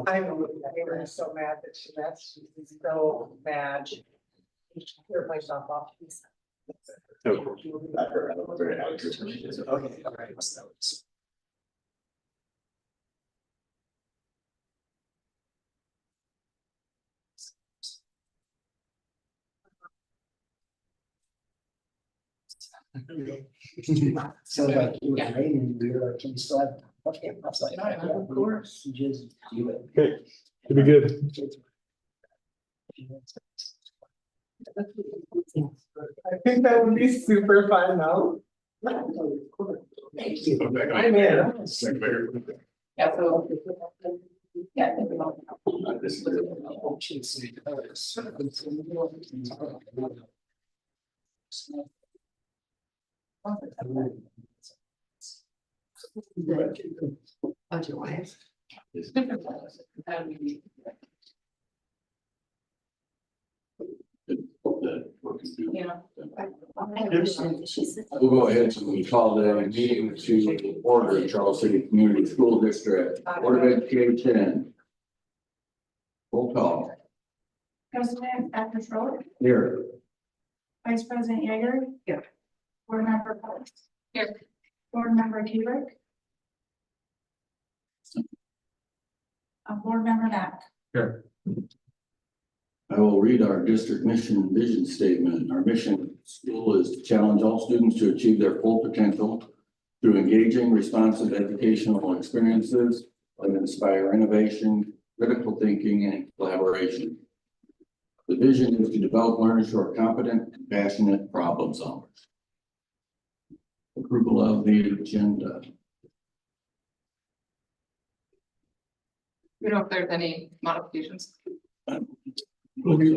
I know, I'm so mad that she's so mad. Hurt myself off. Okay, all right. So like it was raining, we were like, can you still have? Okay, I was like, of course, you just do it. okay, to be good. I think that would be super fun though. Thank you. I'm in. Yeah, so. Yeah. How's your wife? Yeah. We'll go ahead and call the meeting to order in Charles City Community School District, Board of Education. Roll call. President Schroeder, Here. Vice President Yeager. Here. Board Member Post. Here. Board Member Kubrick. Board Member Knapp. Here. I will read our district mission and vision statement. Our mission at the school is to challenge all students to achieve their full potential through engaging, responsive educational experiences that inspire innovation, critical thinking, and collaboration. The vision is to develop learners who are competent, compassionate problem solvers. Approval of the agenda. We don't know if there's any modifications. We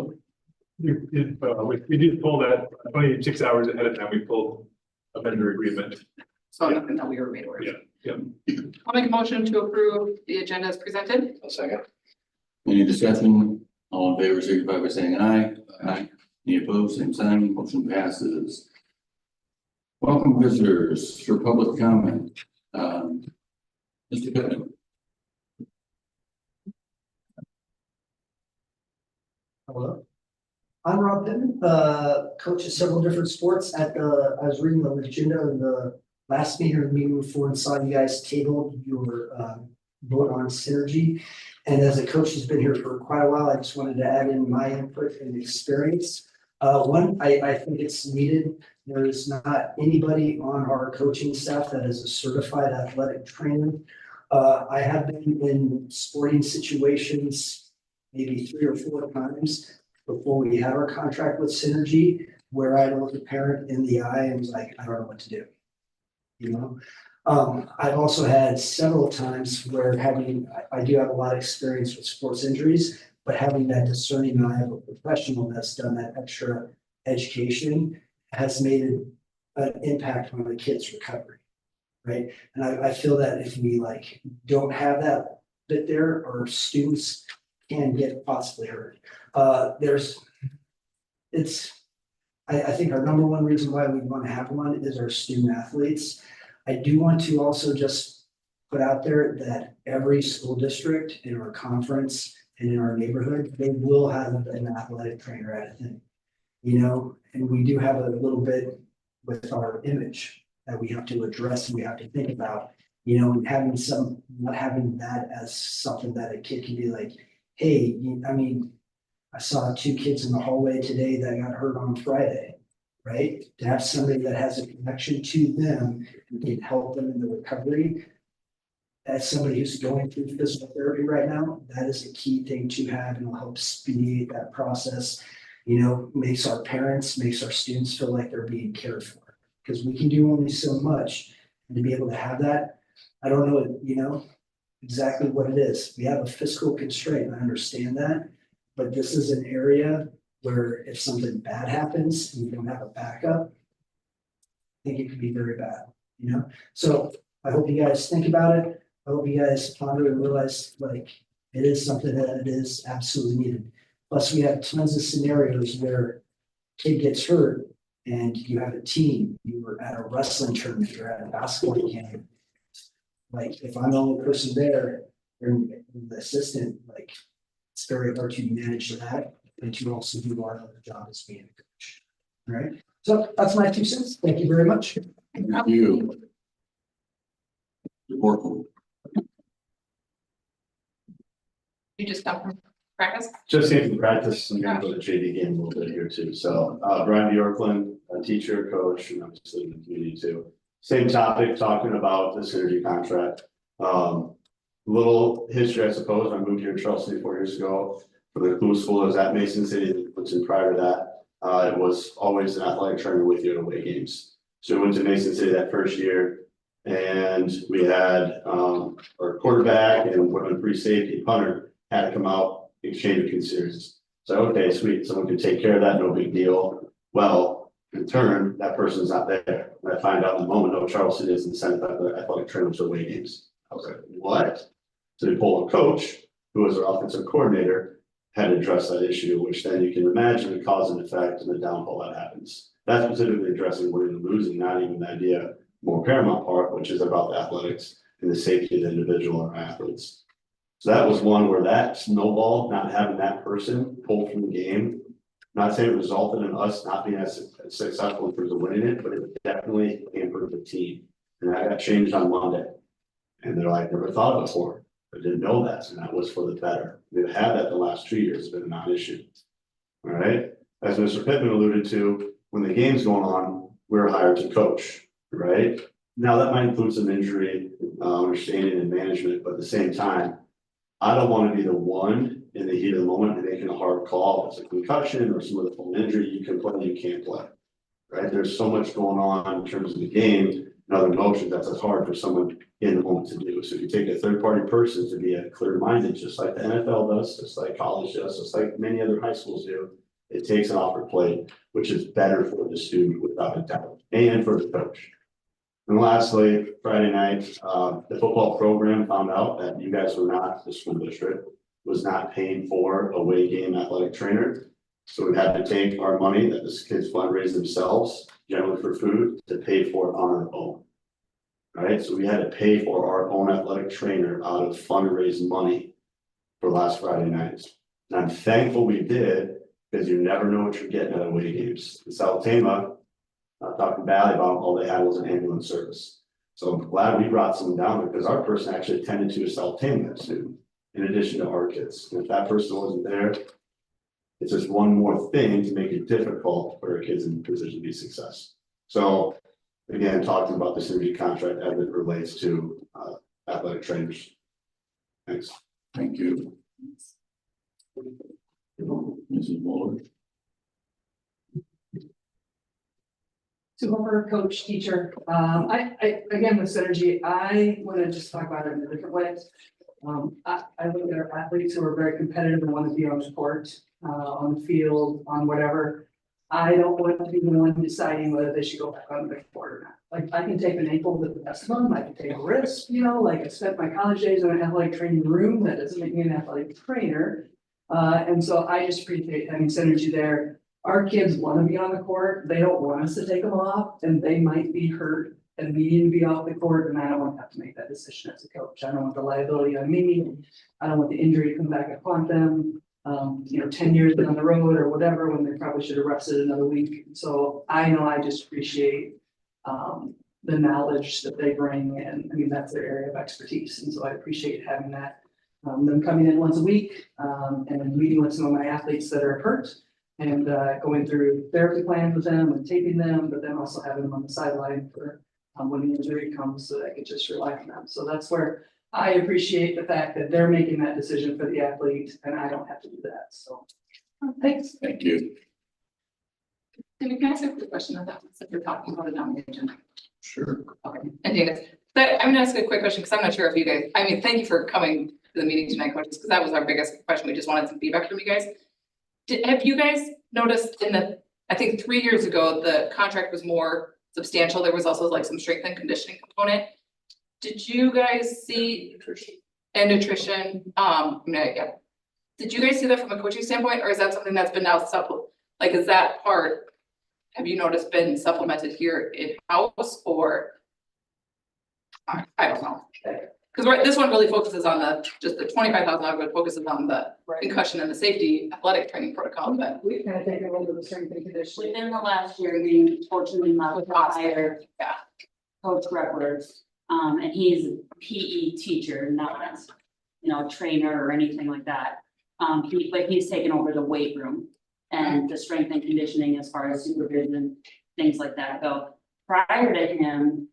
did pull that 26 hours ahead of time. We pulled a vendor agreement. So nothing that we were made aware of. Yeah. I'll make a motion to approve the agenda as presented. A second. Any discussion? All in favor, signify by saying aye. Aye. Any opposed, same sign, motion passes. Welcome visitors for public comment. Mr. Pittman. Hello. I'm Rob Pittman, coach of several different sports I was reading the agenda of the last meeting before and saw you guys tabled your vote on synergy. And as a coach who's been here for quite a while, I just wanted to add in my input and experience. I think it's needed. There is not anybody on our coaching staff that is a certified athletic trainer. I have been in sporting situations maybe 3 or 4 times before we had our contract with Synergy, where I looked a parent in the eye and was like, I don't know what to do. You know, I've also had several times where I do have a lot of experience with sports injuries, but having that discerning eye of a professional that's done that extra education has made an impact on the kid's recovery. Right. And I feel that if we don't have that bit there, our students can get possibly hurt. I think our number one reason why we want to have one is our student athletes. I do want to also just put out there that every school district in our conference and in our neighborhood, they will have an athletic trainer at a thing, you know, and we do have a little bit with our image that we have to address and we have to think about, you know, and not having that as something that a kid can be like, hey, I mean, I saw 2 kids in the hallway today that got hurt on Friday, right? To have somebody that has a connection to them and can help them in the recovery. As somebody who's going through physical therapy right now, that is a key thing to have and will help speed that process. You know, makes our students feel like they're being cared for because we can do only so much. And to be able to have that, I don't know, you know, exactly what it is. We have a fiscal constraint. I understand that, but this is an area where if something bad happens and you don't have a backup, I think it could be very bad, you know? So I hope you guys think about it. I hope you guys ponder and realize it is something that it is absolutely needed. Plus we have tons of scenarios where kid gets hurt and you have a team, you were at a wrestling tournament, you're at a basketball game. If I'm the only person there, the assistant, like, it's very hard to manage that and to also do our other job as being a coach. All right, so that's my 2 cents. Thank you very much. Thank you. Report. You just come from practice? Just came from practice, I'm gonna go to JV game a little bit here too, so, Brian Bjorklund, a teacher, coach, and obviously in the community too. Same topic, talking about the synergy contract. Little history, I suppose, I moved here to Charleston 4 years ago. For the Blue School, I was at Mason City, which in prior to that, it was always an athletic trainer with you at away games. So we went to Mason City that first year, and we had, our quarterback and women free safety punter had to come out, exchange of considerations. So, okay, sweet, someone can take care of that, no big deal. Well, in turn, that person's not there. And I find out in the moment, oh, Charleston isn't sent athletic trainers to away games. I was like, what? So they pulled a coach, who was our offensive coordinator, had to address that issue, which then you can imagine the cause and effect and the downfall that happens. That's specifically addressing winning and losing, not even the idea, more paramount part, which is about the athletics and the safety of the individual or athletes. So that was one where that snowball, not having that person pulled from the game, not saying it resulted in us not being as successful in terms of winning it, but it definitely hampered the team. And that got changed on Monday. And they're like, never thought of it before. I didn't know that, and that was for the better. They've had that the last 2 years, it's been a non-issue. All right, as Mr. Pittman alluded to, when the game's going on, we're hired to coach, right? Now that might include some injury, understanding and management, but at the same time, I don't want to be the one in the heat of the moment and making a hard call. If it's a concussion or some other form of injury, you can play, you can't play. Right, there's so much going on in terms of the game and other emotions that's hard for someone in the moment to do. So if you take a third-party person to be a clear-minded, just like the NFL does, just like college does, just like many other high schools do, it takes an offer plate, which is better for the student without a doubt, and for the coach. And lastly, Friday night, the football program found out that you guys were not, the school district was not paying for a away game athletic trainer. So we had to take our money that the kids fundraise themselves, generally for food, to pay for it on our own. Right, so we had to pay for our own athletic trainer out of fundraising money for last Friday nights. And I'm thankful we did, because you never know what you're getting at away games. In South Tama, talking badly about all they had was an ambulance service. So I'm glad we brought someone down there, because our person actually attended to a South Tama student, in addition to our kids. And if that person wasn't there, it's just one more thing to make it difficult for our kids in position to be success. So again, talking about the synergy contract as it relates to athletic trainers. Thanks. Thank you. Mrs. Muller. Super coach, teacher. Again, with synergy, I want to just talk about it in a different way. I look at our athletes who are very competitive and want to be on the court, on the field, on whatever. I don't want to be the one deciding whether they should go back on the court or not. Like, I can take an ankle with the best of them, I can take a risk, like I spent my college days in an athletic training room, that doesn't make me an athletic trainer. And so I just appreciate having synergy there. Our kids want to be on the court, they don't want us to take them off, and they might be hurt and needing to be off the court, and I don't want to have to make that decision as a coach. I don't want the liability on me, I don't want the injury to come back and haunt them. 10 years down the road or whatever, when they probably should have rested another week. So I know I just appreciate the knowledge that they bring, and I mean, that's their area of expertise. And so I appreciate having that, them coming in once a week, and meeting with some of my athletes that are hurt, and going through therapy plans with them and taping them, but then also having them on the sideline for when the injury comes, so that I could just rely on them. So that's where I appreciate the fact that they're making that decision for the athlete, and I don't have to do that, so. Thanks. Thank you. Can I ask a quick question on that, since we're talking about it on the agenda? Sure. Okay, and Dana, I'm gonna ask a quick question, because I'm not sure if you guys, thank you for coming to the meeting tonight, coaches, because that was our biggest question, we just wanted some feedback from you guys. Have you guys noticed I think 3 years ago, the contract was more substantial, there was also like some strength and conditioning component. Did you guys see nutrition? Yeah. Did you guys see that from a coaching standpoint, or is that something that's been now is that part, have you noticed, been supplemented here in-house, or? I don't know. Because this one really focuses on just the $25,000, but focuses on the Right. concussion and the safety athletic training protocol, but. We kind of take a little of the strength and conditioning. Within the last year, we fortunately met with hire Yeah. Coach Reckler. And he's a PE teacher, not, trainer or anything like that. But he's taken over the weight room and the strength and conditioning as far as supervision, things like that go. Prior to him,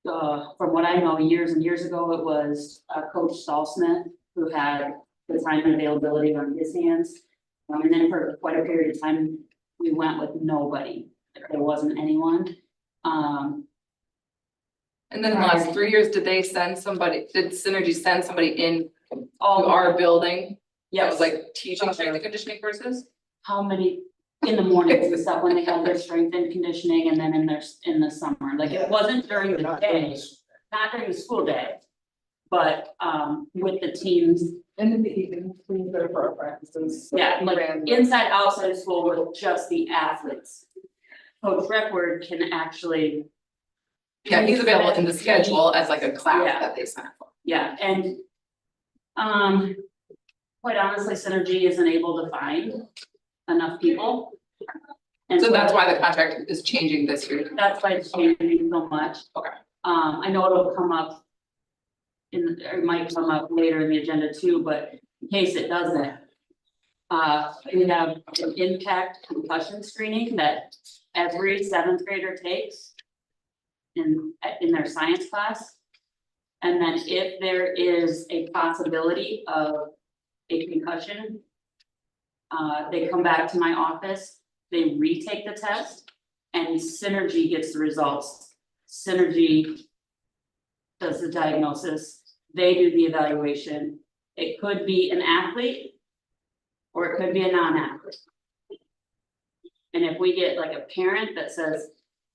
from what I know, years and years ago, it was Coach Smith who had the time and availability on his hands. And then for quite a period of time, we went with nobody. There wasn't anyone. And then in the last 3 years, did Synergy send somebody in to All our building? That yes, was like teaching strength and conditioning courses? how many in the mornings and stuff when they had their strength and conditioning, and then in the summer, like it wasn't during the day, not during the school day. But with the teams, And in the evening, we go for our practices. yeah, like Ran- inside, outside of school with just the athletes. Coach Reckler can actually, Yeah, he's available in the schedule as like a class Yeah. that they sign up for. yeah, and quite honestly, Synergy isn't able to find enough people. And So that's why the contract is changing this year. That's why it's changing so much. Okay. I know it'll come up. Or it might come up later in the agenda too, but in case it doesn't. We have an impact concussion screening that every seventh grader takes. In their science class. And then if there is a possibility of a concussion. They come back to my office, they retake the test, and Synergy gets the results. Synergy does the diagnosis, they do the evaluation. It could be an athlete, or it could be a non-athlete. And if we get like a parent that says,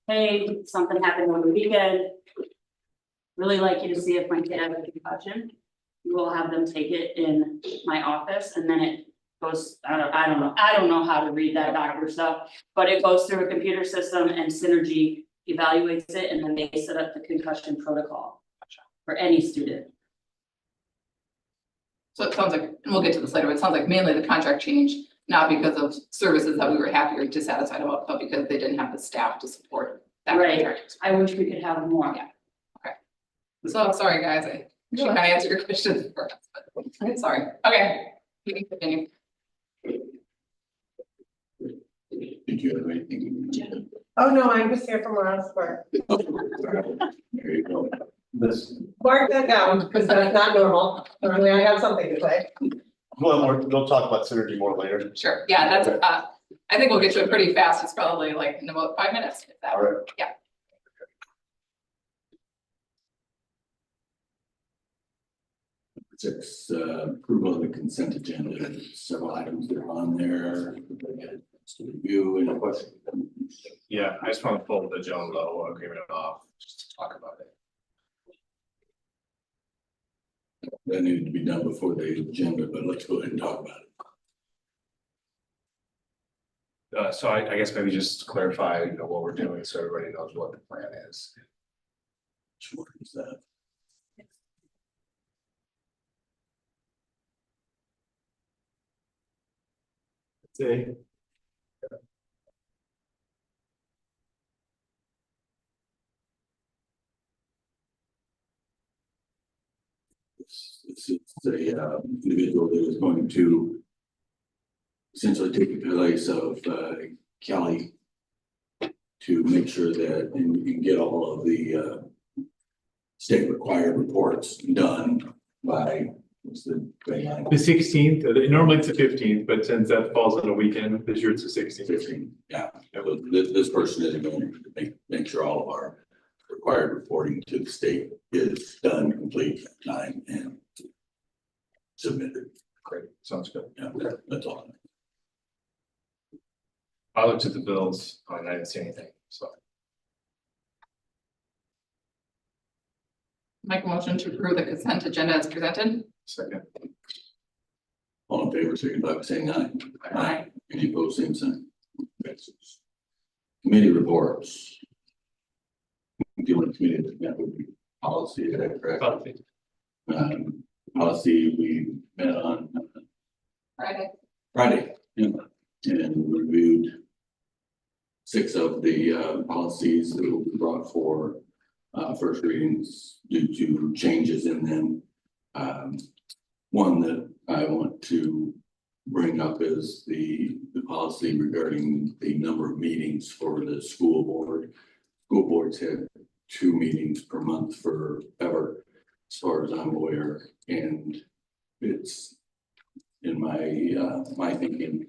hey, something happened over the weekend, really like you to see if my kid has a concussion, we'll have them take it in my office, and then it goes, I don't know how to read that doctor stuff, but it goes through a computer system and Synergy evaluates it, and then they set up the concussion protocol for any student. So it sounds like, and we'll get to this later, but it sounds like mainly the contract change, not because of services that we were happy or dissatisfied about, but because they didn't have the staff to support that Right. contract. I wish we could have more. Yeah. So I'm sorry, guys, I should kind of answer your questions for us, but sorry. Okay. You can continue. Did you have anything? Oh, no, I'm just here from around square. There you go. This, Mark that down, because that's not normal. Normally I have something to say. well, we'll talk about synergy more later. Sure, yeah, that's, I think we'll get to it pretty fast, it's probably like in about 5 minutes, if that. All right. Yeah. Six, approval of the consent agenda, several items that are on there. To review, any questions? Yeah, I just want to pull the Jones level agreement off, just to talk about it. That needed to be done before the agenda, but let's go ahead and talk about it. So I guess maybe just clarify, what we're doing, so everybody knows what the plan is. Which one is that? See. It's a individual that is going to essentially take the place of Kelly to make sure that and you can get all of the state required reports done by what's the deadline? The 16th, normally it's the 15th, but since that falls on a weekend, this year it's the 16th. 15, yeah. So this person is going to make sure all of our required reporting to the state is done, complete, time, and submitted. Great, sounds good. Yeah, that's all. I looked at the bills and I didn't see anything, so. Make a motion to approve the consent agenda as presented. Second. All in favor, signify by saying aye. Aye. Any opposed, same sign. Passes. Committee reports. The only committee that met would be policy, is that correct? Policy we met on Friday, yeah, and reviewed 6 of the policies that will be brought for first readings due to changes in them. One that I want to bring up is the policy regarding the number of meetings for the school board. School boards had 2 meetings per month forever, as far as I'm aware, and it's in my thinking,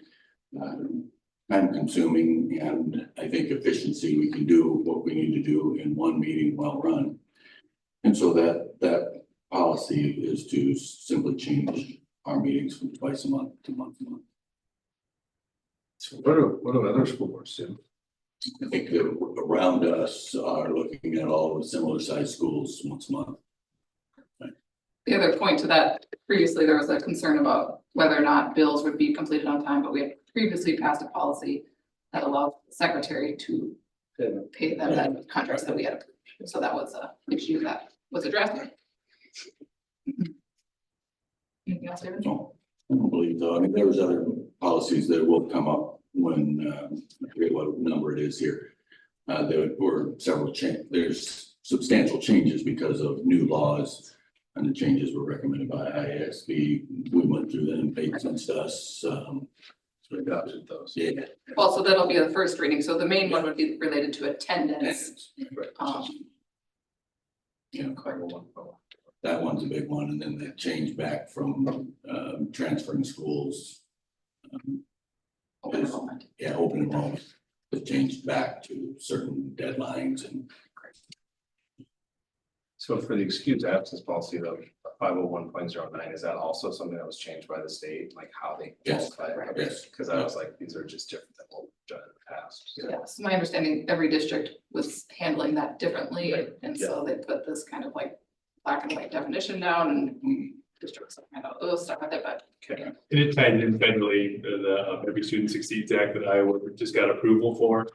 time consuming, and I think efficiency, we can do what we need to do in 1 meeting well run. And so that policy is to simply change our meetings from twice a month to once a month. So what do other school boards do? I think that around us are looking at all the similar sized schools once a month. The other point to that, previously there was a concern about whether or not bills would be completed on time, but we had previously passed a policy that allowed the secretary to pay them that contracts that we had approved. So that was a issue that was addressed. Anything else, David? No, I don't believe so. I mean, there was other policies that will come up when, I forget what number it is here. There were several there's substantial changes because of new laws, and the changes were recommended by IASB. We went through them, made sense to us. So We adopted those. yeah. Well, so that'll be the first reading. So the main one would be related to attendance. Yeah, that one's a big one, and then that change back from transferring schools. Open enrollment. Yeah, open enrollment, it changed back to certain deadlines and. So for the excused absence policy, the 501.09, is that also something that was changed by the state, like how they? Yes, qualify? yes. Because I was like, these are just different than what we've done in the past. Yes, my understanding, every district was handling that differently, and so they put this kind of like black and white definition down, and districts kind of stuff with it, but. Okay, and it tied in federally, the Every Student Succeeds Act that Iowa just got approval for.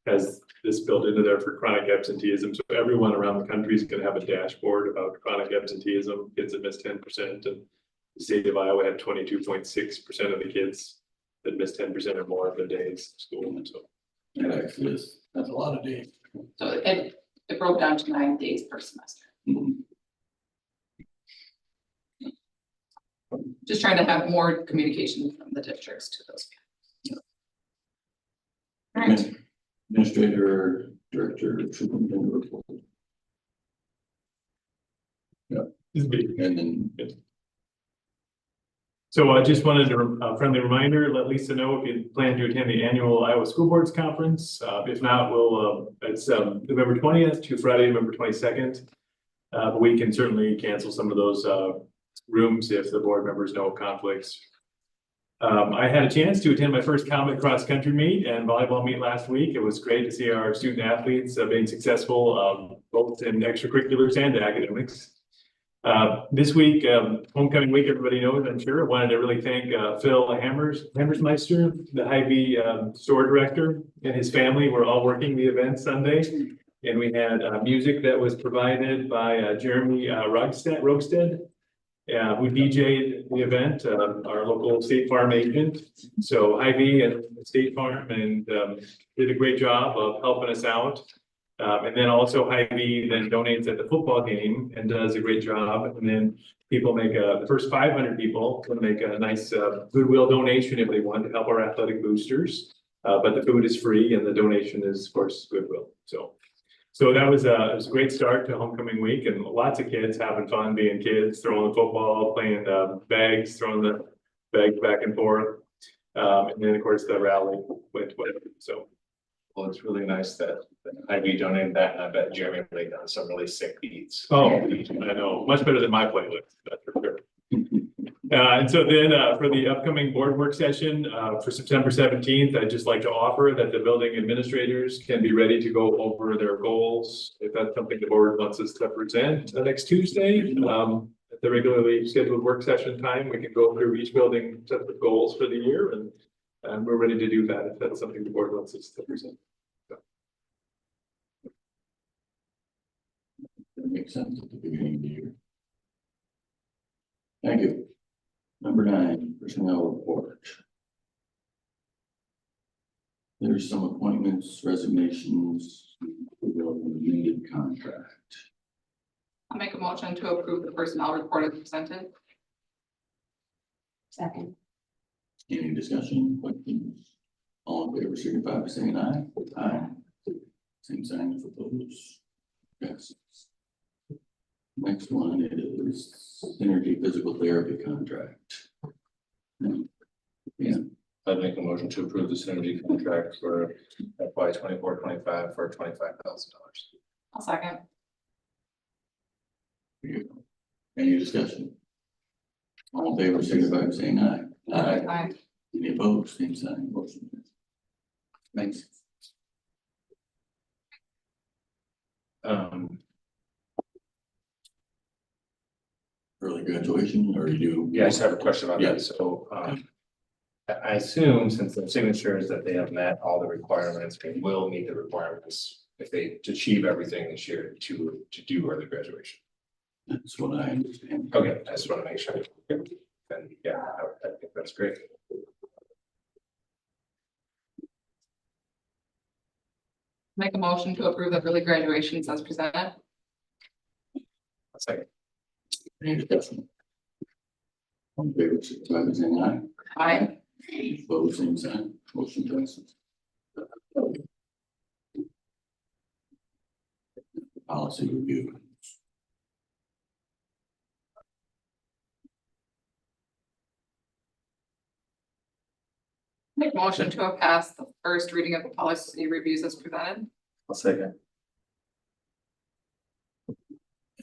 Has this built into there for chronic absenteeism, so everyone around the country is gonna have a dashboard about chronic absenteeism, kids that miss 10%, and the state of Iowa had 22.6% of the kids that missed 10% or more of their days of school, so. It actually is, that's a lot of days. So it broke down to 9 days per semester. Mhm. Just trying to have more communication from the districts to those. All right, Administrator, director, superintendent report. This is big. And then So I just wanted a friendly reminder, let Lisa know if you plan to attend the annual Iowa School Boards Conference. If not, it's November 20th to Friday, November 22nd. But we can certainly cancel some of those rooms if the board members know of conflicts. I had a chance to attend my first Comet cross country meet and volleyball meet last week. It was great to see our student athletes being successful both in extracurriculars and academics. This week, homecoming week, everybody knows, I'm sure. I wanted to really thank Phil Hammersmeister, the Hy-Vee store director, and his family. We're all working the event Sunday. And we had music that was provided by Jeremy Rogstead, who DJ'd the event, our local State Farm agent. So Hy-Vee and State Farm and did a great job of helping us out. And then also Hy-Vee then donates at the football game and does a great job. And then people make the first 500 people can make a nice goodwill donation if they want to help our athletic boosters. But the food is free and the donation is, of course, goodwill. So that was it was a great start to homecoming week, and lots of kids having fun being kids, throwing the football, playing bags, throwing the bags back and forth. And then of course the rally went well. So. Well, it's really nice that Hy-Vee donated that, and I bet Jeremy laid down some really sick beats. Oh, I know, much better than my playlist, that's for sure. And so then for the upcoming board work session for September 17th, I'd just like to offer that the building administrators can be ready to go over their goals. If that's something the board wants us to present next Tuesday, at the regularly scheduled work session time, we can go through each building set of goals for the year, and we're ready to do that if that's something the board wants us to present. that makes sense at the beginning of the year. Thank you. Number 9, personnel report. There's some appointments, resignations, amended contract. I'll make a motion to approve the personnel report as presented. Second. Any discussion, questions? All in favor, signify by saying aye. Aye. Same sign if opposed. Yes. Next one is Synergy Physical Therapy Contract. Yeah, I'd make a motion to approve the synergy contract for FY 24-25 for $25,000. I'll second. any discussion? All in favor, signify by saying aye. Aye. Any opposed, same sign, motion. Thanks. Early graduation, or you do? Yeah, I just have a question about Yeah. that. So, I assume since the signatures that they have met all the requirements, they will meet the requirements if they achieve everything this year to do early graduation. That's what I understand. Okay, I just want to make sure. And yeah, I think that's great. Make a motion to approve the early graduations as presented. Second. Any discussion? All in favor, signify by saying aye. Aye. Opposed, same sign, motion passes. Policy review. Make a motion to have passed the first reading of the policy reviews as presented. I'll second.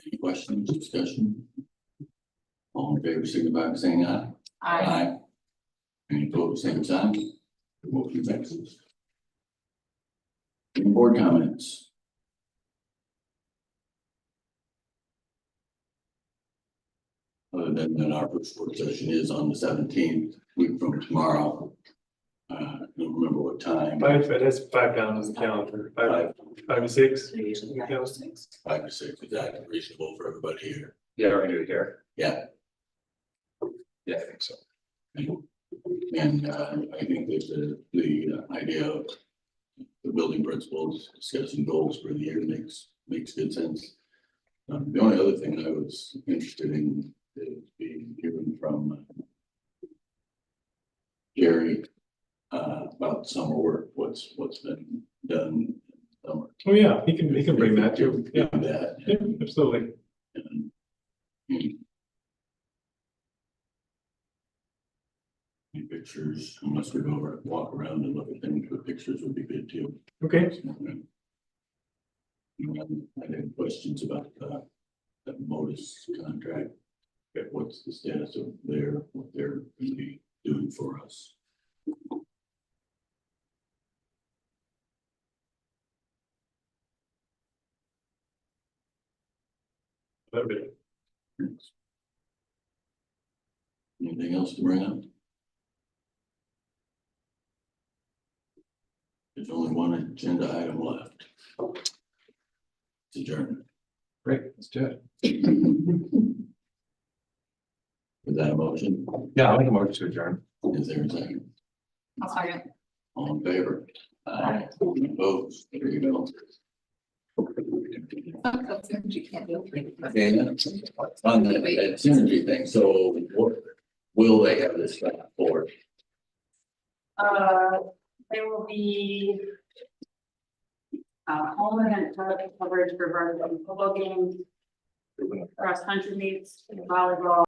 Any questions, discussion? All in favor, signify by saying aye. Aye. Any opposed, same sign, motion passes. Any board comments? Other than that, our first work session is on the 17th, week from tomorrow. I don't remember what time. It has 5 down on the calendar, 5 to 6. They usually have 5 to 6, is that reasonable for everybody here? Yeah, we're gonna do it here. Yeah. Yeah, I think so. And I think that the idea of the building principles, discussing goals for the year makes good sense. The only other thing I was interested in is being hearing from Jerry about summer work, what's been done. Summer. Oh, yeah, he can bring that too. Yeah, Do that. yeah, absolutely. And, any pictures, unless we go over, walk around and look at things, but pictures would be good too. Okay. I had questions about the Modus contract. What's the status of what they're going to be doing for us? That'd be- Anything else to bring up? There's only one agenda item left. It's adjourned. Great, let's do it. Is that a motion? Yeah, I'll make a motion to adjourn. Is there a second? I'll second. All in favor? Aye. Opposed? There you go. That's synergy, can't do it. Okay, on that synergy thing, so what will they have this back for? There will be home event coverage for football games, cross country meets, volleyball.